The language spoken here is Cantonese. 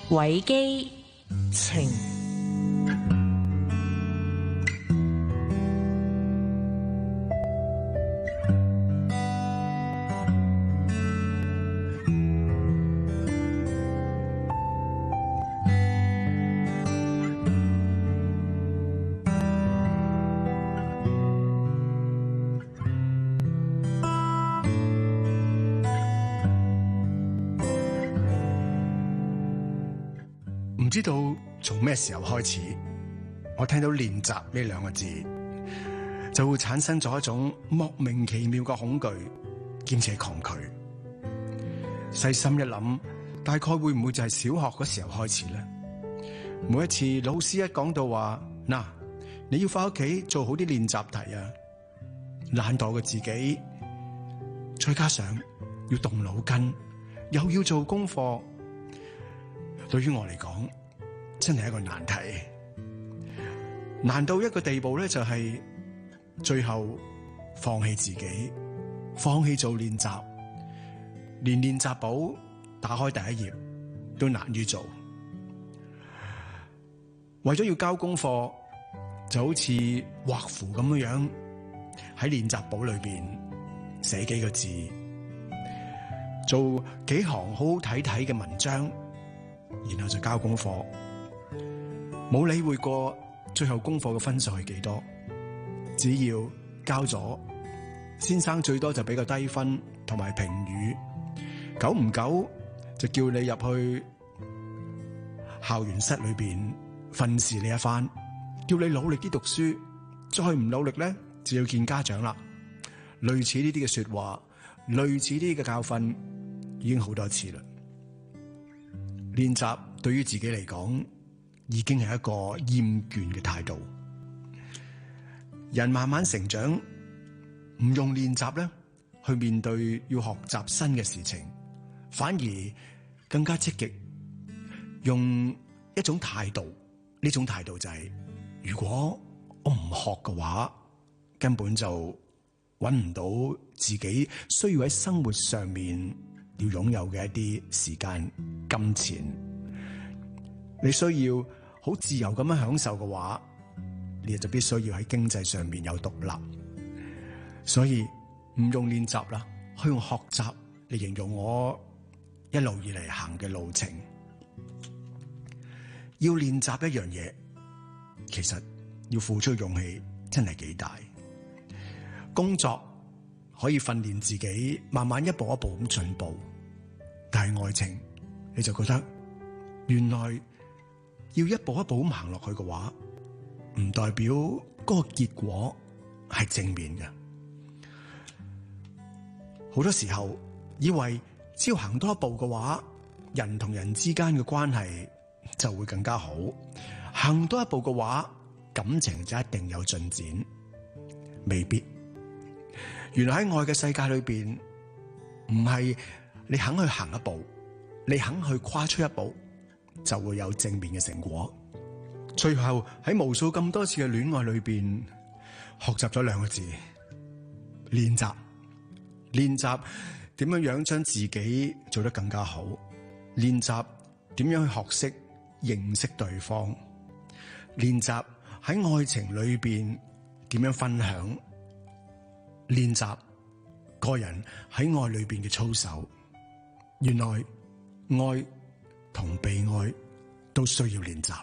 偉基情。唔知道從咩時候開始，我聽到練習呢兩個字，就會產生咗一種莫名其妙嘅恐懼兼且抗拒。細心一諗，大概會唔會就係小學嗰時候開始呢？每一次老師一講到話，嗱，你要翻屋企做好啲練習題啊，懶惰嘅自己，再加上要動腦筋，又要做功課，對於我嚟講，真係一個難題，難到一個地步咧，就係最後放棄自己，放棄做練習，連練習簿打開第一頁都難於做。為咗要交功課，就好似畫符咁樣喺練習簿裏邊寫幾個字，做幾行好好睇睇嘅文章，然後就交功課，冇理會過最後功課嘅分數係幾多，只要交咗，先生最多就俾個低分同埋評語，久唔久就叫你入去校園室裏邊訓示你一番，叫你努力啲讀書，再唔努力咧就要見家長啦。類似呢啲嘅說話，類似呢啲嘅教訓已經好多次啦。練習對於自己嚟講，已經係一個厭倦嘅態度。人慢慢成長，唔用練習咧去面對要學習新嘅事情，反而更加積極，用一種態度。呢種態度就係，如果我唔學嘅話，根本就搵唔到自己需要喺生活上面要擁有嘅一啲時間、金錢。你需要好自由咁樣享受嘅話，你就必須要喺經濟上面有獨立。所以唔用練習啦，去用學習嚟形容我一路以嚟行嘅路程。要練習一樣嘢，其實要付出勇氣真係幾大。工作可以訓練自己慢慢一步一步咁進步，但係愛情你就覺得原來要一步一步咁行落去嘅話，唔代表嗰個結果係正面嘅。好多時候以為只要行多一步嘅話，人同人之間嘅關係就會更加好，行多一步嘅話，感情就一定有進展。未必。原來喺愛嘅世界裏邊，唔係你肯去行一步，你肯去跨出一步，就會有正面嘅成果。最後喺無數咁多次嘅戀愛裏邊，學習咗兩個字：練習。練習點樣將自己做得更加好，練習點樣去學識認識對方，練習喺愛情裏邊點樣分享，練習個人喺愛裏邊嘅操守。原來愛同被愛都需要練習。